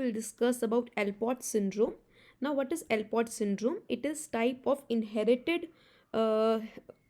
will discuss about Alport syndrome. Now, what is Alport syndrome? It is type of inherited uh,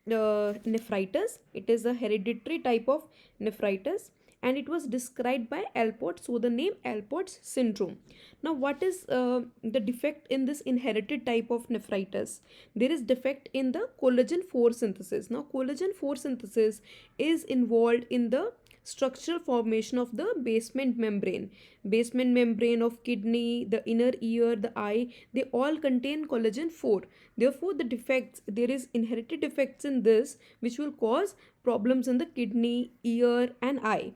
nephritis. It is a hereditary type of nephritis, and it was described by Alport, so the name Alport's syndrome. Now, what is the defect in this inherited type of nephritis? There is defect in the collagen 4 synthesis. Now, collagen 4 synthesis is involved in the structural formation of the basement membrane of kidney, the inner ear, the eye. They all contain collagen 4. Therefore, the defects, there is inherited defects in this which will cause problems in the kidney, ear and eye.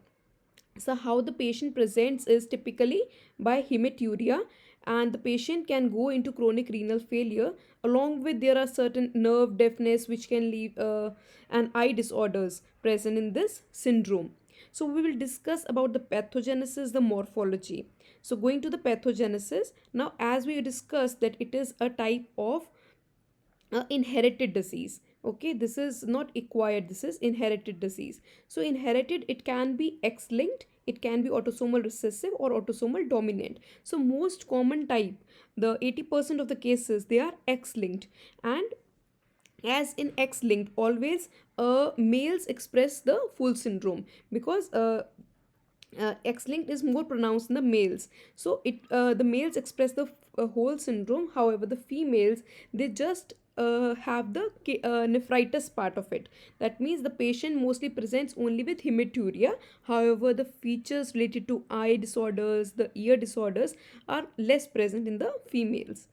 So how the patient presents is typically by hematuria, and the patient can go into chronic renal failure. Along with, there are certain nerve deafness which can leave and eye disorders present in this syndrome. So we will discuss about the pathogenesis, the morphology. So going to the pathogenesis, now as we discussed that it is a type of inherited disease. Okay, this is not acquired, this is inherited disease. So inherited, it can be X linked, it can be autosomal recessive or autosomal dominant. So most common type, the 80% of the cases, they are X linked. And as in X linked, always males express the full syndrome, because X-linked is more pronounced in the males. So the males express the whole syndrome. However, the females, they just have the nephritis part of it. That means the patient mostly presents only with hematuria. However, the features related to eye disorders, the ear disorders are less present in the females.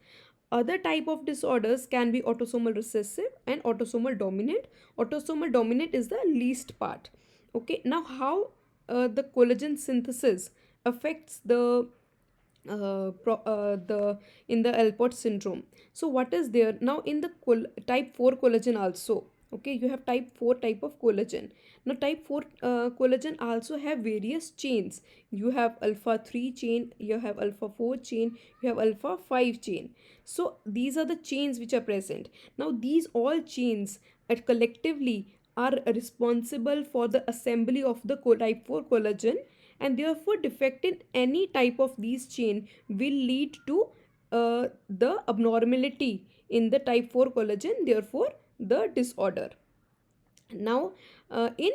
Other type of disorders can be autosomal recessive and autosomal dominant. Autosomal dominant is the least part. Okay, now how the collagen synthesis affects the in the Alport syndrome. So what is there now in the type 4 collagen also? Okay, you have type 4 type of collagen. Now type 4 collagen also have various chains. You have alpha 3 chain, you have alpha 4 chain, you have alpha 5 chain. So these are the chains which are present. Now these all chains collectively are responsible for the assembly of the type 4 collagen, and therefore defect in any type of these chain will lead to the abnormality in the type 4 collagen, therefore the disorder. Now in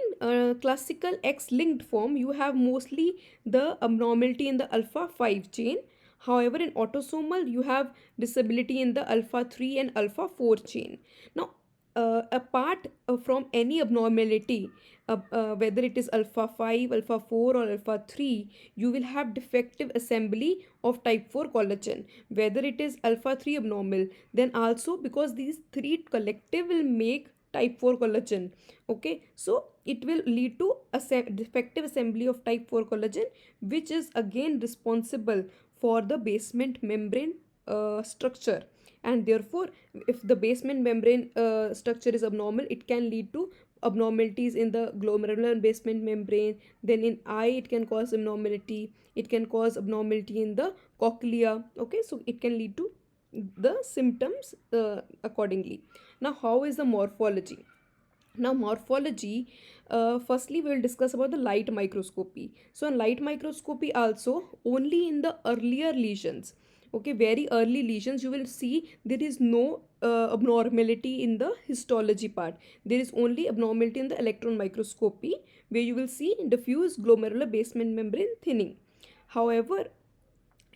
classical X-linked form, you have mostly the abnormality in the alpha 5 chain. However, in autosomal, you have disability in the alpha 3 and alpha 4 chain. Now apart from any abnormality, whether it is alpha 5, alpha 4 or alpha 3, you will have defective assembly of type 4 collagen. Whether it is alpha 3 abnormal, then also because these three collective will make type 4 collagen. Okay, so it will lead to a defective assembly of type 4 collagen, which is again responsible for the basement membrane structure. And therefore, if the basement membrane structure is abnormal, it can lead to abnormalities in the glomerular basement membrane. Then in eye, it can cause abnormality, it can cause abnormality in the cochlea. Okay, so it can lead to the symptoms accordingly. Now how is the morphology? Now morphology, firstly we will discuss about the light microscopy. So in light microscopy also, only in the earlier lesions, okay, very early lesions, you will see there is no abnormality in the histology part. There is only abnormality in the electron microscopy, where you will see diffuse glomerular basement membrane thinning. However,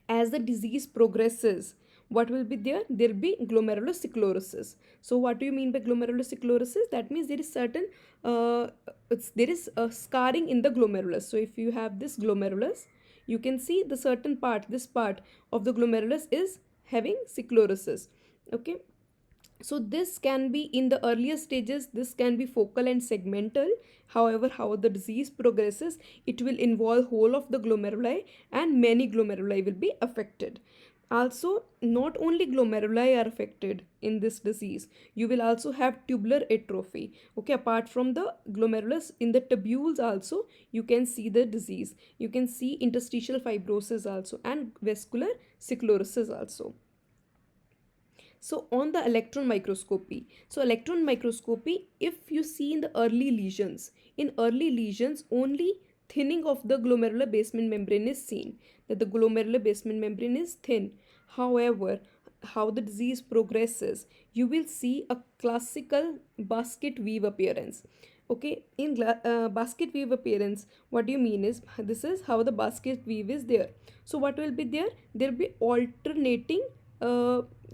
as the disease progresses, what will be there? There will be glomerulosclerosis. So what do you mean by glomerulosclerosis? That means there is certain there is a scarring in the glomerulus. So if you have this glomerulus, you can see the certain part, this part of the glomerulus is having sclerosis. Okay, so this can be in the earlier stages, this can be focal and segmental. However, how the disease progresses, it will involve whole of the glomeruli, and many glomeruli will be affected. Also, not only glomeruli are affected in this disease, you will also have tubular atrophy. Okay, apart from the glomerulus, in the tubules also you can see the disease. You can see interstitial fibrosis also, and vascular sclerosis also. So on the electron microscopy, so electron microscopy, if you see in the early lesions, in early lesions only thinning of the glomerular basement membrane is seen, that the glomerular basement membrane is thin. However, how the disease progresses, you will see a classical basket weave appearance. Okay, in basket weave appearance, what do you mean is, this is how the basket weave is there. So what will be there? There will be alternating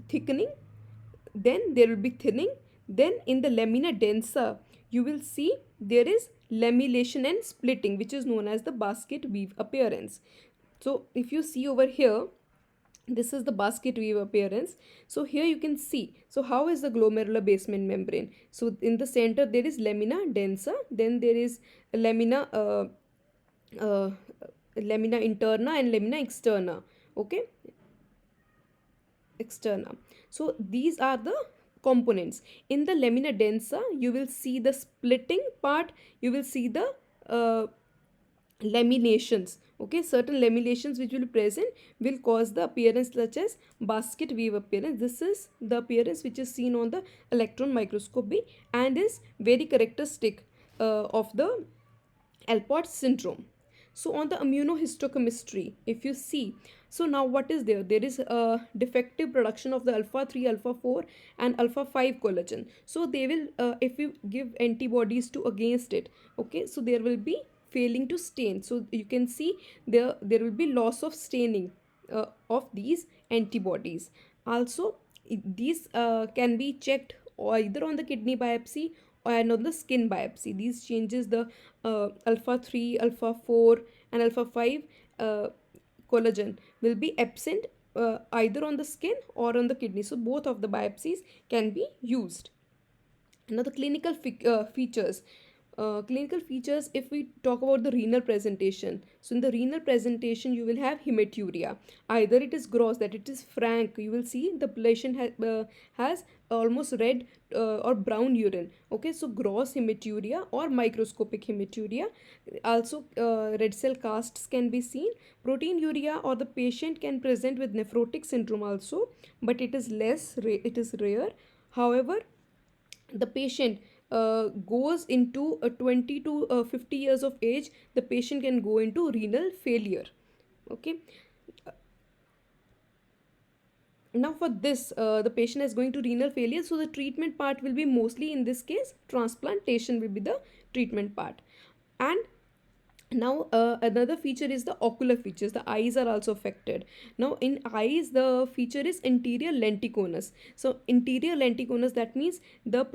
thickening, then there will be thinning, then in the lamina densa you will see there is lamellation and splitting, which is known as the basket weave appearance. So if you see over here, this is the basket weave appearance. So here you can see, so how is the glomerular basement membrane? So in the center there is lamina densa, then there is lamina uh, lamina interna and lamina externa. Okay, externa. So these are the components. In the lamina densa you will see the splitting part, you will see the laminations. Okay, certain laminations which will be present will cause the appearance such as basket weave appearance. This is the appearance which is seen on the electron microscopy and is very characteristic of the Alport syndrome. So on the immunohistochemistry, if you see, so now what is there? There is a defective production of the alpha 3, alpha 4 and alpha 5 collagen. So they will, if you give antibodies to against it, okay, so there will be failing to stain. So you can see there will be loss of staining of these antibodies. Also, these can be checked either on the kidney biopsy and on the skin biopsy. These changes, the alpha 3, alpha 4 and alpha 5 collagen will be absent either on the skin or on the kidney. So both of the biopsies can be used. Now the features. Clinical features, if we talk about the renal presentation, so in the renal presentation you will have hematuria. Either it is gross, that it is frank, you will see the patient has almost red or brown urine. Okay, so gross hematuria or microscopic hematuria. Also red cell casts can be seen. Proteinuria, or the patient can present with nephrotic syndrome also, but it is it is rare. However, the patient goes into 20 to 50 years of age, the patient can go into renal failure. Okay, now for this the patient is going to renal failure, so the treatment part will be mostly, in this case, transplantation will be the treatment part. And now another feature is the ocular features. The eyes are also affected. Now in eyes the feature is anterior lenticonus. So interior lenticonus, that means there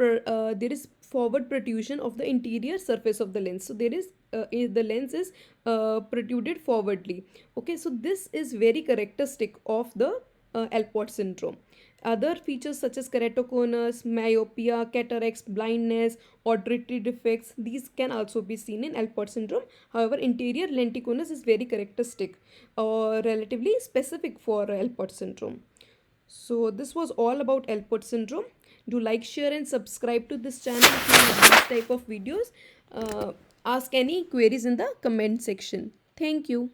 is forward protrusion of the interior surface of the lens. So there is the lens is protruded forwardly. Okay, so this is very characteristic of the Alport syndrome. Other features such as keratoconus, myopia, cataracts, blindness, auditory defects, these can also be seen in Alport syndrome. However, interior lenticonus is very characteristic or relatively specific for Alport syndrome. So this was all about Alport syndrome. Do like, share and subscribe to this channel if you like this type of videos. Ask any queries in the comment section. Thank you.